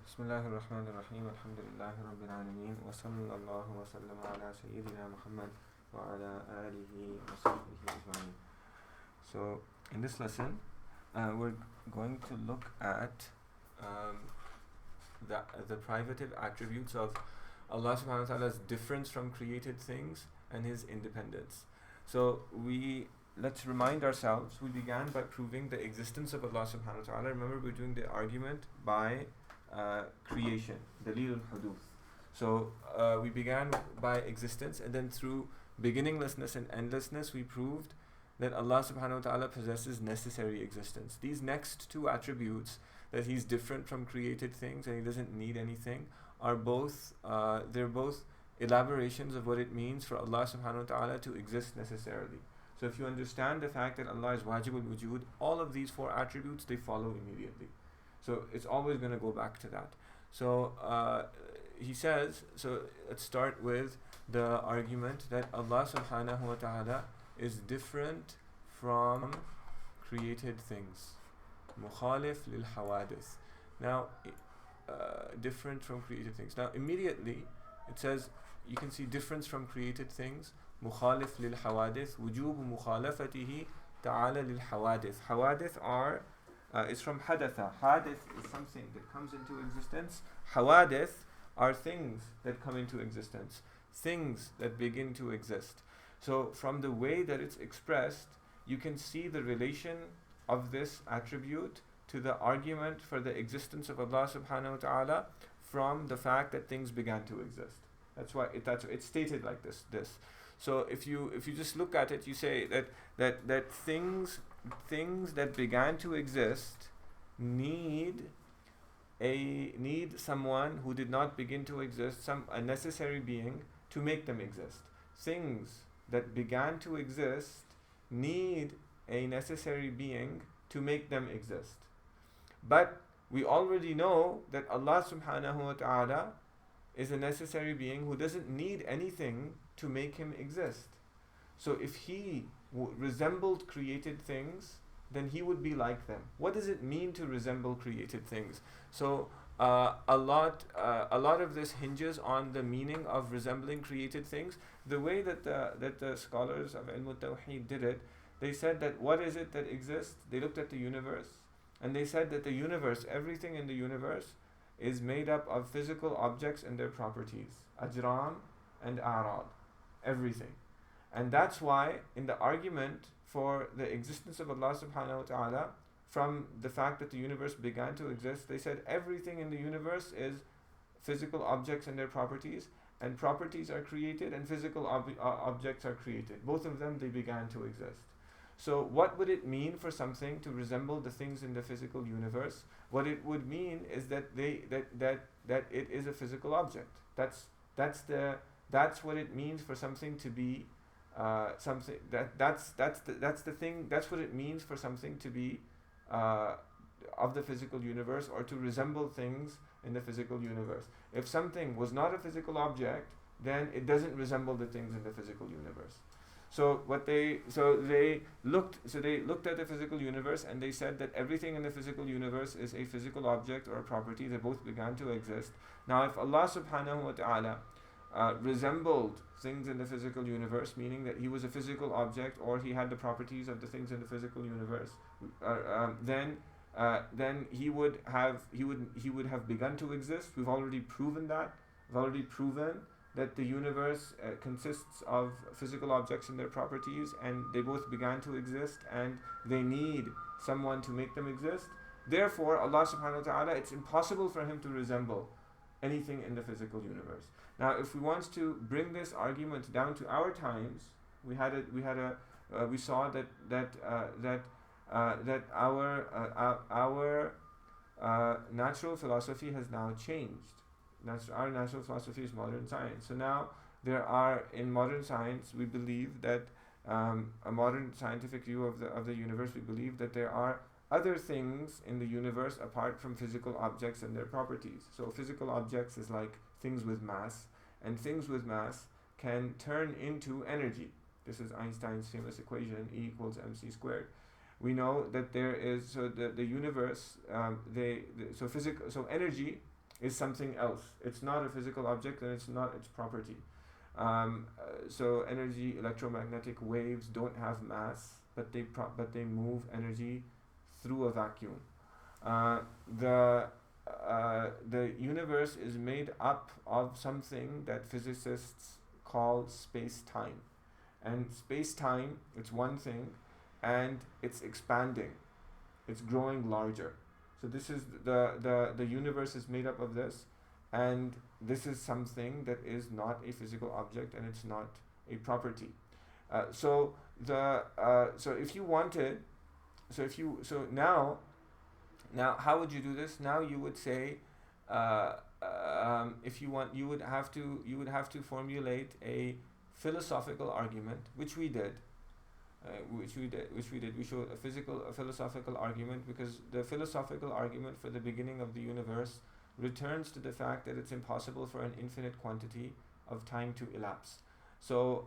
Bismillahirrahmanirrahim. Alhamdulillahi Rabbil Alameen. Wa sallallahu wa sallam ala Sayyidina Muhammad wa ala alihi wa sahbihi ajma'in. So, in this lesson, we're going to look at the privative attributes of Allah subhanahu wa ta'ala's difference from created things and His independence. So, let's remind ourselves, we began by proving the existence of Allah subhanahu wa ta'ala. Remember, we're doing the argument by creation, dalil al-huduth. So we began by existence, and then through beginninglessness and endlessness we proved that Allah subhanahu wa ta'ala possesses necessary existence. These next two attributes, that He's different from created things and He doesn't need anything, are both they're both elaborations of what it means for Allah subhanahu wa ta'ala to exist necessarily. So if you understand the fact that Allah is wajibul wujud, all of these four attributes, they follow immediately. So it's always going to go back to that. So he says, so let's start with the argument that Allah subhanahu wa ta'ala is different from created things. Mukhalif lil hawadith. Now, different from created things. Now, immediately it says, you can see difference from created things. Mukhalif lil hawadith. Wujub mukhalafatihi ta'ala lil hawadith. Hawadith are it's from hadatha. Hadith is something that comes into existence. Hawadith are things that come into existence, things that begin to exist. So from the way that it's expressed, you can see the relation of this attribute to the argument for the existence of Allah subhanahu wa ta'ala from the fact that things began to exist. That's why it's stated like this. So if you just look at it, you say that things that began to exist need someone who did not begin to exist, a necessary being to make them exist. Things that began to exist need a necessary being to make them exist. But we already know that Allah subhanahu wa ta'ala is a necessary being who doesn't need anything to make Him exist. So if He resembled created things, then He would be like them. What does it mean to resemble created things? So a lot of this hinges on the meaning of resembling created things. The way that the scholars of Ilm al-Tawheed did it, they said that what is it that exists? They looked at the universe, and they said that the universe, everything in the universe, is made up of physical objects and their properties, ajram and a'rad, everything. And that's why in the argument for the existence of Allah subhanahu wa ta'ala, from the fact that the universe began to exist, they said everything in the universe is physical objects and their properties, and properties are created and physical objects are created. Both of them, they began to exist. So what would it mean for something to resemble the things in the physical universe? What it would mean is that it is a physical object. That's what it means for something to be something. That's the thing. That's what it means for something to be of the physical universe, or to resemble things in the physical universe. If something was not a physical object, then it doesn't resemble the things in the physical universe. So they looked at the physical universe, and they said that everything in the physical universe is a physical object or a property. They both began to exist. Now, if Allah subhanahu wa ta'ala resembled things in the physical universe, meaning that He was a physical object or He had the properties of the things in the physical universe, then He would have begun to exist. We've already proven that. We've already proven that the universe consists of physical objects and their properties, and they both began to exist, and they need someone to make them exist. Therefore, Allah subhanahu wa ta'ala, it's impossible for Him to resemble anything in the physical universe. Now, if we want to bring this argument down to our times, we saw that our natural philosophy has now changed. Our natural philosophy is modern science. So now in modern science, we believe that a modern scientific view of the universe, we believe that there are other things in the universe apart from physical objects and their properties. So physical objects is like things with mass, and things with mass can turn into energy. This is Einstein's famous equation, E equals mc squared. We know that there is, so the universe, so energy is something else. It's not a physical object and it's not its property. So energy, electromagnetic waves don't have mass, but they move energy through a vacuum. The universe is made up of something that physicists call space-time. And space-time, it's one thing, and it's expanding. It's growing larger. So this is the universe is made up of this, and this is something that is not a physical object and it's not a property. So if you wanted, now how would you do this? Now you would say, if you want, you would have to formulate a philosophical argument, which we did. We showed a philosophical argument, because the philosophical argument for the beginning of the universe returns to the fact that it's impossible for an infinite quantity of time to elapse. So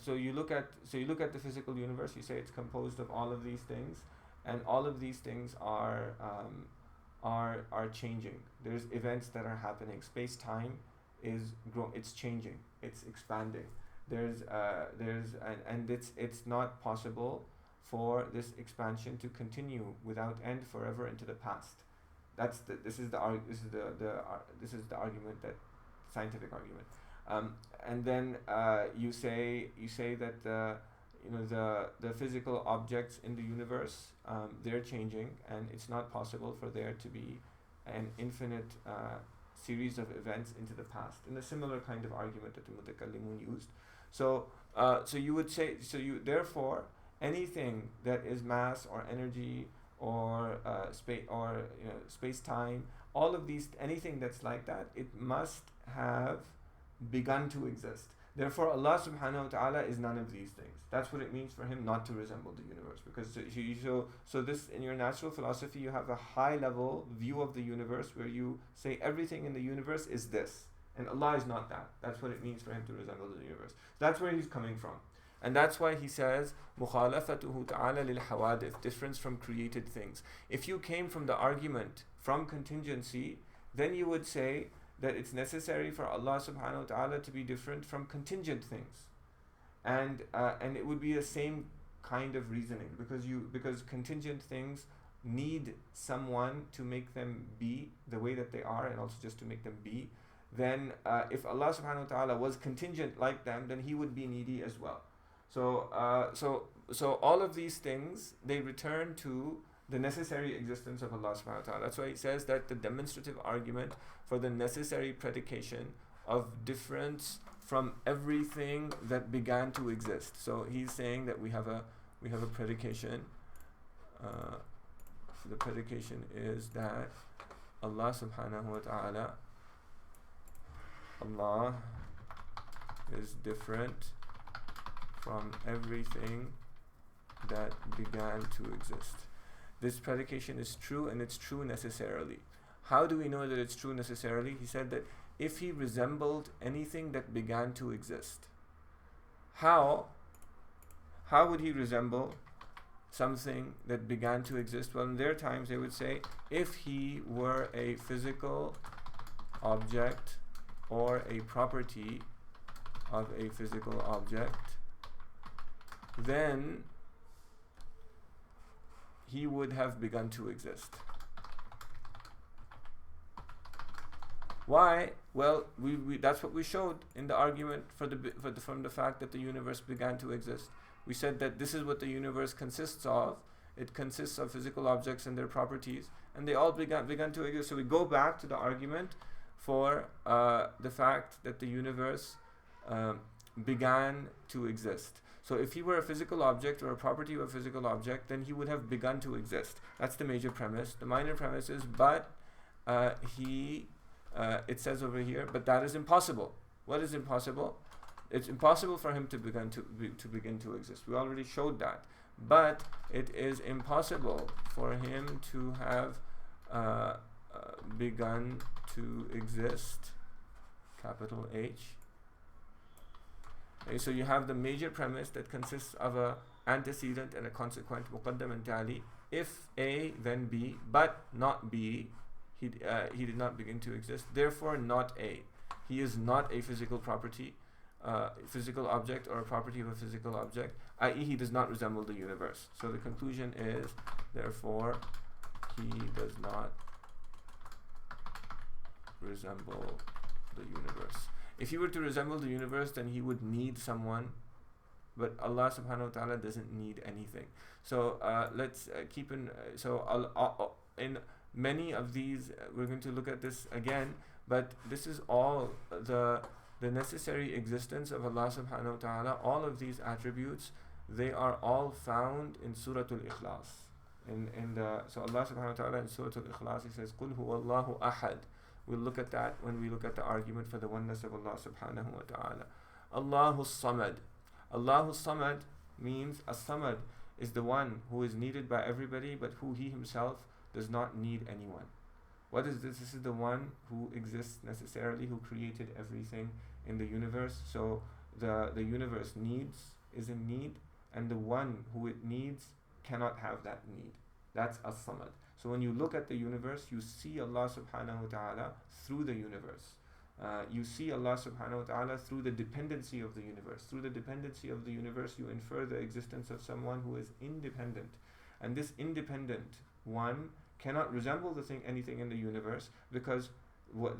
you look at the physical universe. You say it's composed of all of these things, and all of these things are changing. There's events that are happening. Space-time it's changing. It's expanding. It's not possible for this expansion to continue without end forever into the past. This is the argument, that scientific argument. And then you say that the physical objects in the universe, they're changing, and it's not possible for there to be an infinite series of events into the past. In a similar kind of argument that the Mutakallimun used. So you would say, therefore anything that is mass or energy or space-time, all of these, anything that's like that, it must have begun to exist. Therefore Allah subhanahu wa ta'ala is none of these things. That's what it means for him not to resemble the universe. Because so this, in your natural philosophy, you have a high level view of the universe where you say everything in the universe is this, and Allah is not that. That's what it means for him to resemble the universe. That's where he's coming from. And that's why he says مُخَالَفَتُهُ تَعَالَى لِلْحَوَادِثِ, difference from created things. If you came from the argument from contingency, then you would say that it's necessary for Allah subhanahu wa ta'ala to be different from contingent things. And it would be the same kind of reasoning, because contingent things need someone to make them be the way that they are, and also just to make them be. Then if Allah subhanahu wa ta'ala was contingent like them, then he would be needy as well. So all of these things, they return to the necessary existence of Allah subhanahu wa ta'ala. That's why he says that the demonstrative argument for the necessary predication of difference from everything that began to exist. So he's saying that we have a predication. The predication is that Allah subhanahu wa ta'ala, Allah is different from everything that began to exist. This predication is true, and it's true necessarily. How do we know that it's true necessarily? He said that if he resembled anything that began to exist, how would he resemble something that began to exist? Well, in their times they would say, if he were a physical object or a property of a physical object, then he would have begun to exist. Why? Well, we that's what we showed in the argument from the fact that the universe began to exist. We said that this is what the universe consists of. It consists of physical objects and their properties, and they all began to exist. So we go back to the argument for the fact that the universe began to exist. So if he were a physical object or a property of a physical object, then he would have begun to exist. That's the major premise. The minor premise is, but it says over here, but that is impossible. What is impossible? It's impossible for him to begin to exist. We already showed that. But it is impossible for him to have begun to exist, capital H. Okay, so you have the major premise that consists of a antecedent and a consequent, muqaddam and tali. If A, then B, but not B, he did not begin to exist. Therefore, not A. He is not a physical property, physical object, or a property of a physical object, i.e. he does not resemble the universe. So the conclusion is, therefore, he does not resemble the universe. If he were to resemble the universe, then he would need someone, but Allah subhanahu wa ta'ala doesn't need anything. So let's keep in, in many of these, we're going to look at this again, but this is all the necessary existence of Allah subhanahu wa ta'ala. All of these attributes, they are all found in Surah Al-Ikhlas. So Allah subhanahu wa ta'ala in Surah Al-Ikhlas, he says, قُلْ هُوَ اللَّهُ أَحَدٌ. We'll look at that when we look at the argument for the oneness of Allah subhanahu wa ta'ala. Allahu Samad. Allahu Samad means, as-Samad is the one who is needed by everybody, but who he himself does not need anyone. What is this? This is the one who exists necessarily, who created everything in the universe. So the universe is in need, and the one who it needs cannot have that need. That's as-Samad. So when you look at the universe, you see Allah subhanahu wa ta'ala through the universe. You see Allah subhanahu wa ta'ala through the dependency of the universe. Through the dependency of the universe, you infer the existence of someone who is independent. And this independent one cannot resemble anything in the universe, because when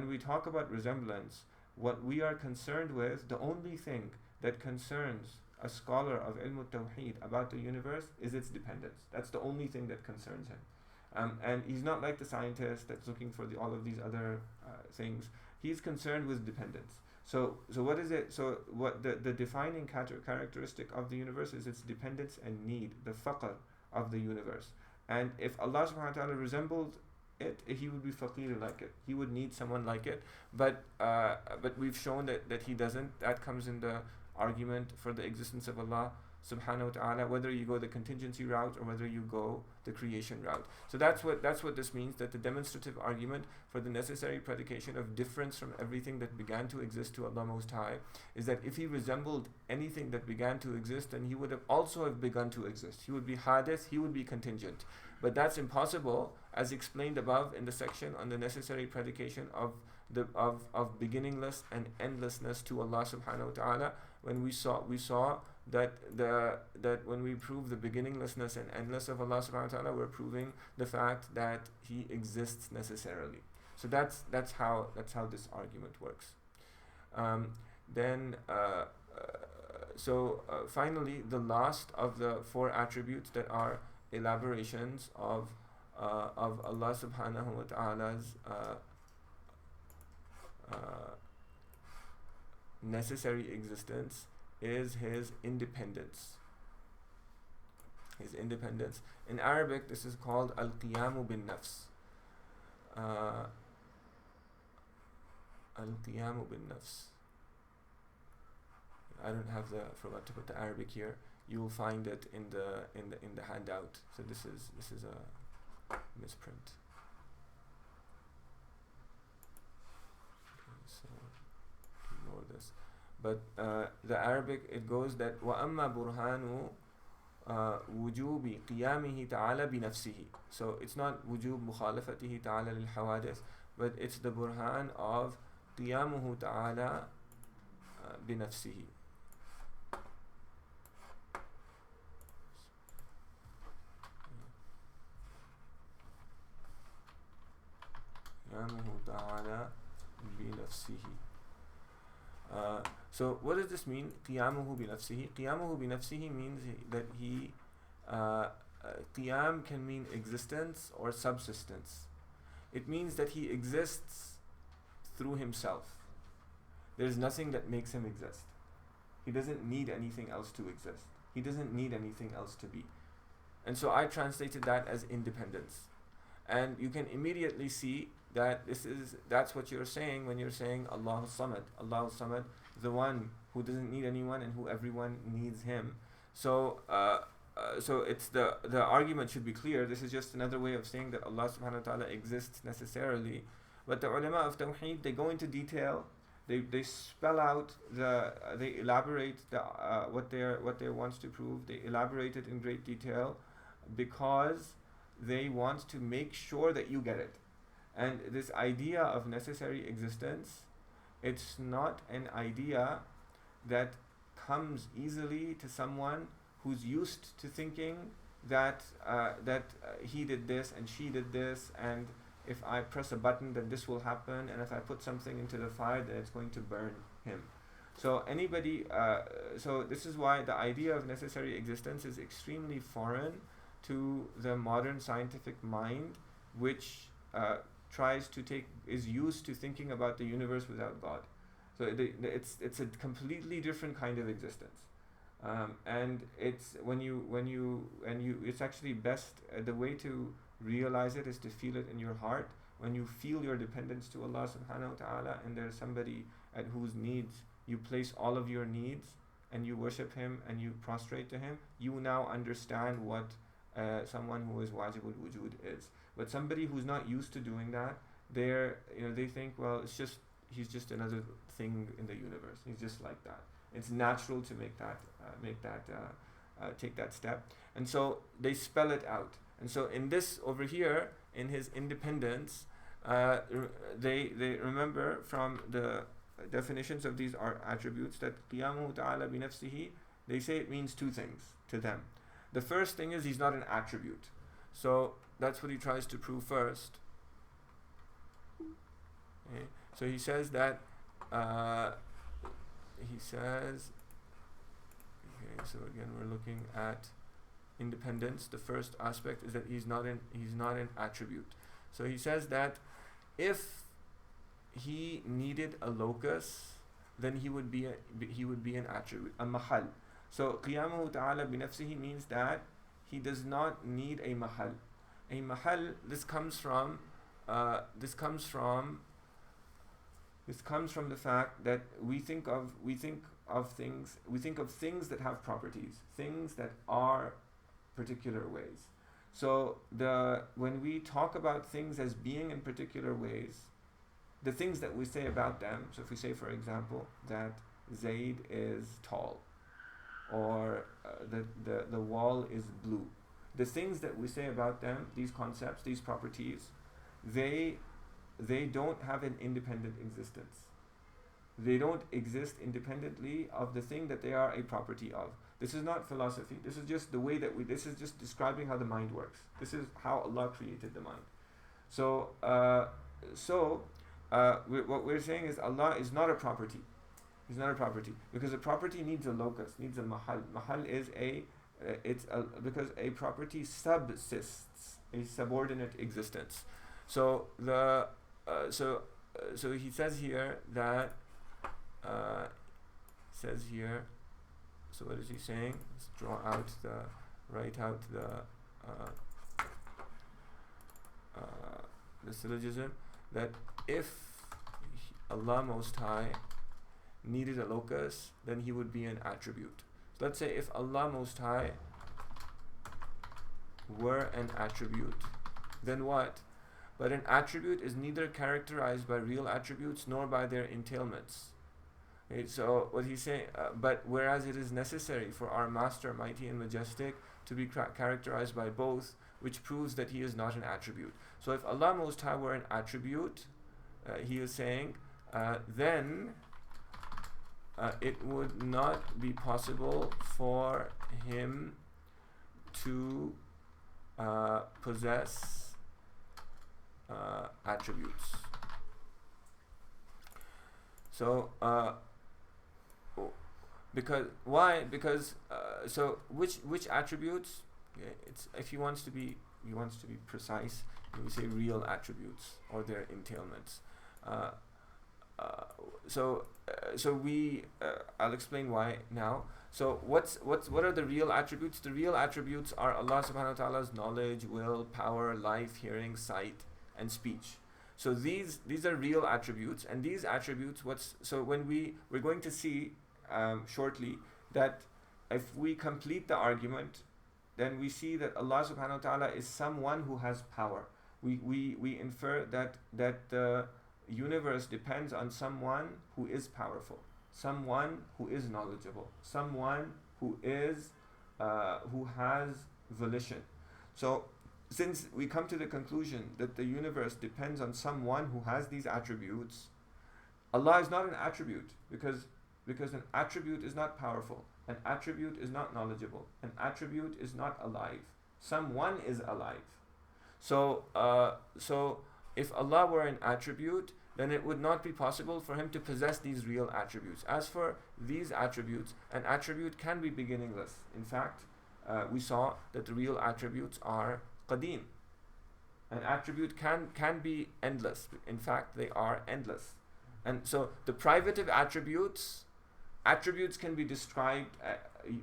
we talk about resemblance, what we are concerned with, the only thing that concerns a scholar of ilm al-tawheed about the universe is its dependence. That's the only thing that concerns him. And he's not like the scientist that's looking for all of these other things. He's concerned with dependence. So what is it? So what the defining characteristic of the universe is its dependence and need, the faqr of the universe. And if Allah subhanahu wa ta'ala resembled it, he would be faqir like it. He would need someone like it. But we've shown that he doesn't. That comes in the argument for the existence of Allah subhanahu wa ta'ala, whether you go the contingency route or whether you go the creation route. So that's what this means, that the demonstrative argument for the necessary predication of difference from everything that began to exist to Allah Most High is that if he resembled anything that began to exist, then he would have also have begun to exist. He would be hadith, he would be contingent. But that's impossible, as explained above in the section on the necessary predication of beginningless and endlessness to Allah subhanahu wa ta'ala, when we saw that when we prove the beginninglessness and endless of Allah subhanahu wa ta'ala, we're proving the fact that he exists necessarily. So that's how this argument works. Finally, the last of the four attributes that are elaborations of Allah subhanahu wa ta'ala's necessary existence is his independence. His independence. In Arabic, this is called al-qiyamu bin nafs. Al-qiyamu bin nafs. I forgot to put the Arabic here. You will find it in the handout. So this is a misprint. So ignore this. But the Arabic, it goes that وَأَمَّا بُرْهَانُ وُجُوبِ قِيَامِهِ تَعَالَى بِنَفْسِهِ. So it's not وُجُوب مُخَالَفَتِهِ تَعَالَى لِلْحَوَادِثِ, but it's the burhan of قِيَامُهُ تَعَالَى بِنَفْسِهِ. قِيَامُهُ تَعَالَى بِنَفْسِهِ. So what does this mean? قِيَامُهُ بِنَفْسِهِ. قِيَامُهُ بِنَفْسِهِ means that he qiyam can mean existence or subsistence. It means that he exists through himself. There's nothing that makes him exist. He doesn't need anything else to exist. He doesn't need anything else to be. And so I translated that as independence. And you can immediately see that that's what you're saying when you're saying Allahu Samad. Allahu Samad, the one who doesn't need anyone and who everyone needs him. So it's the argument should be clear. This is just another way of saying that Allah subhanahu wa ta'ala exists necessarily. But the ulama of Tawheed, they go into detail. they spell out they elaborate what they want to prove. They elaborate it in great detail because they want to make sure that you get it. And this idea of necessary existence, it's not an idea that comes easily to someone who's used to thinking that he did this and she did this, and if I press a button then this will happen, and if I put something into the fire then it's going to burn him. So so this is why the idea of necessary existence is extremely foreign to the modern scientific mind, which is used to thinking about the universe without God. So it's a completely different kind of existence. And it's it's actually best, the way to realize it is to feel it in your heart. When you feel your dependence to Allah subhanahu wa ta'ala, and there's somebody at whose needs you place all of your needs, and you worship him and you prostrate to him, you now understand what someone who is wajibul wujud is. But somebody who's not used to doing that, they think, well, he's just another thing in the universe. He's just like that. It's natural to take that step, and so they spell it out. And so in this over here, in his independence, they remember from the definitions of these attributes that qiyamuhu ta'ala bi nafsihi, they say it means two things to them. The first thing is he's not an attribute. So that's what he tries to prove first. Okay. So he says that so again we're looking at independence. The first aspect is that he's not an attribute. So he says that if he needed a locus, then he would be an attribute, a mahal. So qiyamuhu ta'ala bi nafsihi means that he does not need a mahal. A mahal, this comes from the fact that we think of things that have properties, things that are particular ways. So when we talk about things as being in particular ways, the things that we say about them, so if we say, for example, that Zayd is tall, or the wall is blue, the things that we say about them, these concepts, these properties, they don't have an independent existence. They don't exist independently of the thing that they are a property of. This is not philosophy. This is just the way that this is just describing how the mind works. This is how Allah created the mind. So what we're saying is Allah is not a property. He's not a property, because a property needs a locus, needs a mahal. Mahal is because a property subsists a subordinate existence. So so he says here that so what is he saying? Let's write out the syllogism, that if Allah Most High needed a locus, then he would be an attribute. So let's say if Allah Most High were an attribute, then what? But an attribute is neither characterized by real attributes nor by their entailments. Okay, so what he's saying, but whereas it is necessary for our Master, mighty and majestic, to be characterized by both, which proves that he is not an attribute. So if Allah Most High were an attribute, he is saying, then it would not be possible for him to possess attributes. So because why? Because so which attributes? Okay, it's if he wants to be precise, we say real attributes or their entailments. I'll explain why now. So what are the real attributes? The real attributes are Allah subhanahu wa ta'ala's knowledge, will, power, life, hearing, sight, and speech. So these are real attributes, and these attributes, when we're going to see shortly that if we complete the argument, then we see that Allah subhanahu wa ta'ala is someone who has power. We infer that universe depends on someone who is powerful, someone who is knowledgeable, someone who has volition. So since we come to the conclusion that the universe depends on someone who has these attributes, Allah is not an attribute, because an attribute is not powerful, an attribute is not knowledgeable, an attribute is not alive. Someone is alive. So if Allah were an attribute, then it would not be possible for him to possess these real attributes. As for these attributes, an attribute can be beginningless. In fact, we saw that the real attributes are qadim. An attribute can be endless. In fact, they are endless. And so the privative attributes can be described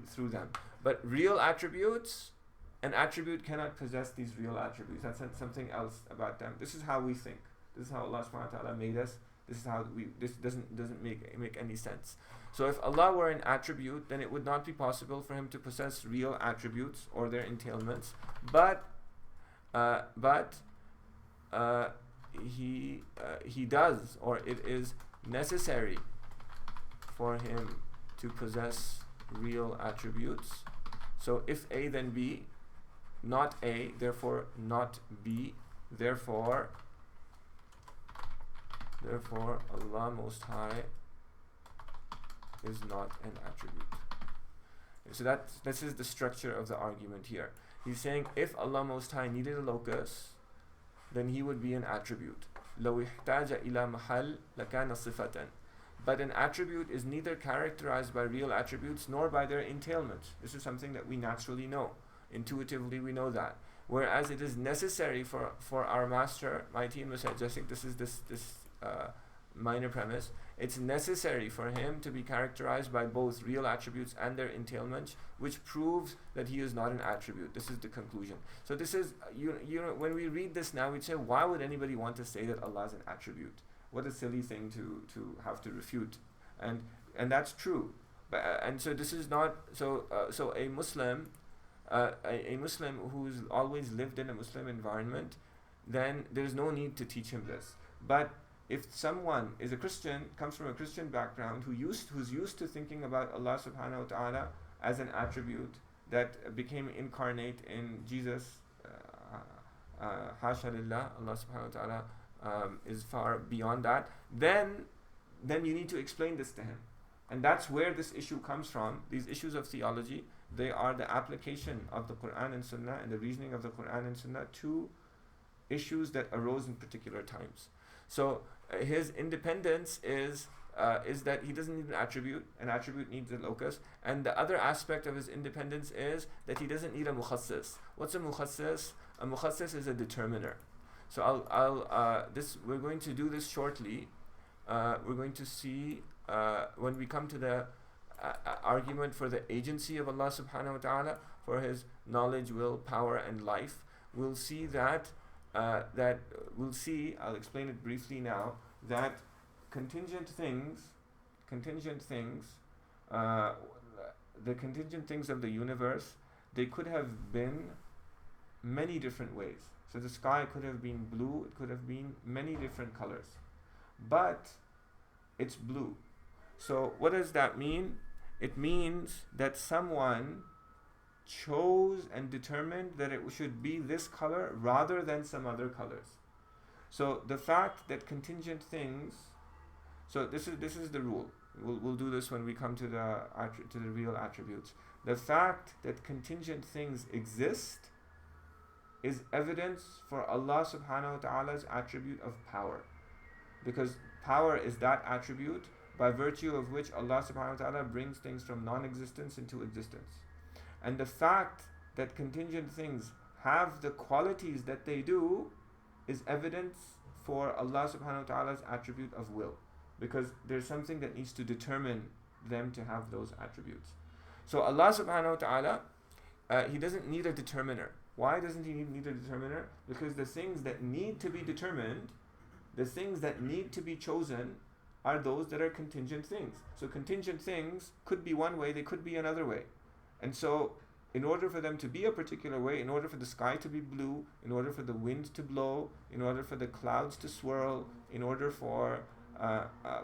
through them. But real attributes, an attribute cannot possess these real attributes. That's something else about them. This is how we think. This is how Allah subhanahu wa ta'ala made us. This doesn't make any sense. So if Allah were an attribute, then it would not be possible for him to possess real attributes or their entailments. But he does, or it is necessary for him to possess real attributes. So if A, then B, not A, therefore not B, therefore Allah Most High is not an attribute. So this is the structure of the argument here. He's saying if Allah Most High needed a locus, then he would be an attribute. لو احتاج إلى محل لكان صفة. But an attribute is neither characterized by real attributes nor by their entailments. This is something that we naturally know. Intuitively we know that. Whereas it is necessary for our master, mighty and majestic, this is this minor premise, it's necessary for him to be characterized by both real attributes and their entailments, which proves that he is not an attribute. This is the conclusion. So this is, you know, when we read this now, we'd say, why would anybody want to say that Allah is an attribute? What a silly thing to have to refute. And that's true. And so this is not, so a Muslim who's always lived in a Muslim environment, then there's no need to teach him this. But if someone is a Christian, comes from a Christian background, who's used to thinking about Allah subhanahu wa ta'ala as an attribute that became incarnate in Jesus, hasha lillah, Allah subhanahu wa ta'ala is far beyond that, then you need to explain this to him. And that's where this issue comes from. These issues of theology, they are the application of the Quran and Sunnah and the reasoning of the Quran and Sunnah to issues that arose in particular times. So his independence is that he doesn't need an attribute needs a locus, and the other aspect of his independence is that he doesn't need a mukhassis. What's a mukhassis? A mukhassis is a determiner. So we're going to do this shortly. We're going to see when we come to the argument for the agency of Allah subhanahu wa ta'ala, for his knowledge, will, power and life. We'll see that I'll explain it briefly now, that contingent things, the contingent things of the universe, they could have been many different ways. So the sky could have been blue, it could have been many different colors, but it's blue. So what does that mean? It means that someone chose and determined that it should be this color rather than some other colors. So the fact that contingent things, so this is the rule. We'll do this when we come to the real attributes. The fact that contingent things exist is evidence for Allah subhanahu wa ta'ala's attribute of power, because power is that attribute by virtue of which Allah subhanahu wa ta'ala brings things from non-existence into existence. And the fact that contingent things have the qualities that they do is evidence for Allah subhanahu wa ta'ala's attribute of will, because there's something that needs to determine them to have those attributes. So Allah subhanahu wa ta'ala, he doesn't need a determiner. Why doesn't he need a determiner? Because the things that need to be determined, the things that need to be chosen, are those that are contingent things. So contingent things could be one way, they could be another way. And so in order for them to be a particular way, in order for the sky to be blue, in order for the wind to blow, in order for the clouds to swirl, in order for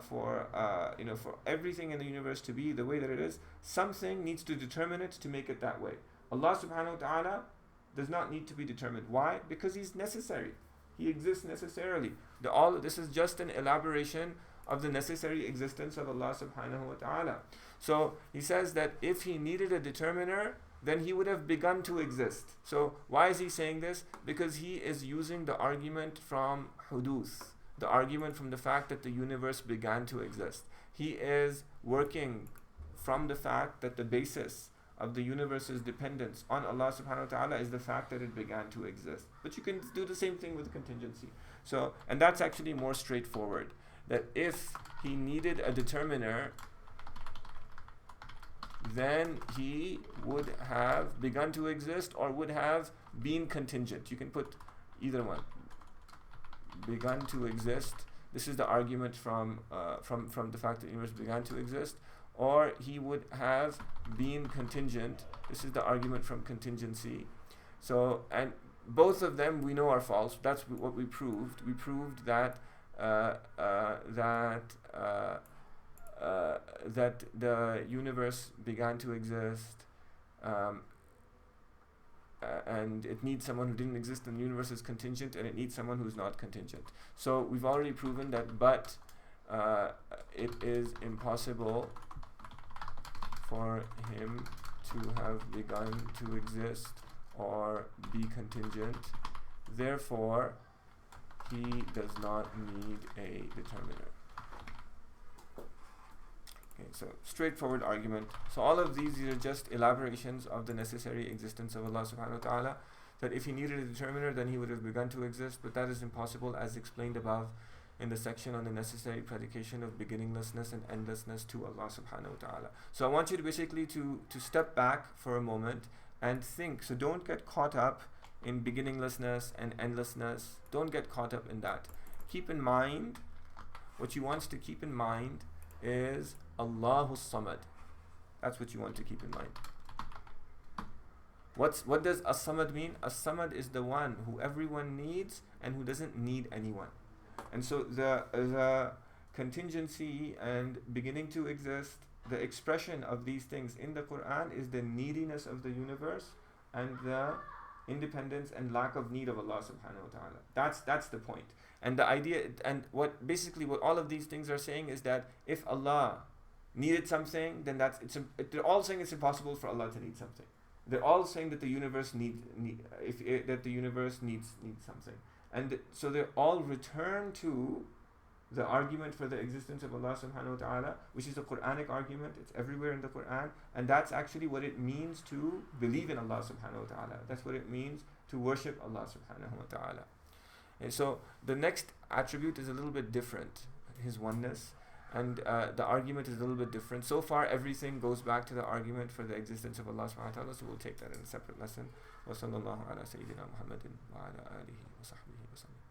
for everything in the universe to be the way that it is, something needs to determine it to make it that way. Allah subhanahu wa ta'ala does not need to be determined. Why? Because He's necessary. He exists necessarily. All this is just an elaboration of the necessary existence of Allah subhanahu wa ta'ala. So He says that if He needed a determiner, then He would have begun to exist. So why is He saying this? Because He is using the argument from huduth, the argument from the fact that the universe began to exist. He is working from the fact that the basis of the universe's dependence on Allah subhanahu wa ta'ala is the fact that it began to exist. But you can do the same thing with contingency. So, and that's actually more straightforward. That if He needed a determiner, then He would have begun to exist or would have been contingent. You can put either one. Begun to exist. This is the argument from the fact that the universe began to exist. Or He would have been contingent. This is the argument from contingency. So, and both of them we know are false. That's what we proved. We proved that that the universe began to exist, and it needs someone who didn't exist, and the universe is contingent, and it needs someone who's not contingent. So we've already proven that, but it is impossible for Him to have begun to exist or be contingent. Therefore, He does not need a determiner. Okay, so straightforward argument. So all of these are just elaborations of the necessary existence of Allah subhanahu wa ta'ala. That if He needed a determiner, then He would have begun to exist, but that is impossible, as explained above in the section on the necessary predication of beginninglessness and endlessness to Allah subhanahu wa ta'ala. So I want you to basically to step back for a moment and think. So don't get caught up in beginninglessness and endlessness. Don't get caught up in that. Keep in mind, what you want to keep in mind is Allahu Samad. That's what you want to keep in mind. What does As-Samad mean? As-Samad is the one who everyone needs and who doesn't need anyone. And so the contingency and beginning to exist, the expression of these things in the Quran is the neediness of the universe and the independence and lack of need of Allah subhanahu wa ta'ala. That's the point. And the idea, and what all of these things are saying is that if Allah needed something, then they're all saying it's impossible for Allah to need something. They're all saying that the universe needs something. And so they all return to the argument for the existence of Allah subhanahu wa ta'ala, which is a Quranic argument. It's everywhere in the Quran. And that's actually what it means to believe in Allah subhanahu wa ta'ala. That's what it means to worship Allah subhanahu wa ta'ala. And so the next attribute is a little bit different, His oneness. And the argument is a little bit different. So far, everything goes back to the argument for the existence of Allah subhanahu wa ta'ala. So we'll take that in a separate lesson. وصلى الله على سيدنا محمد وعلى آله وصحبه وسلم.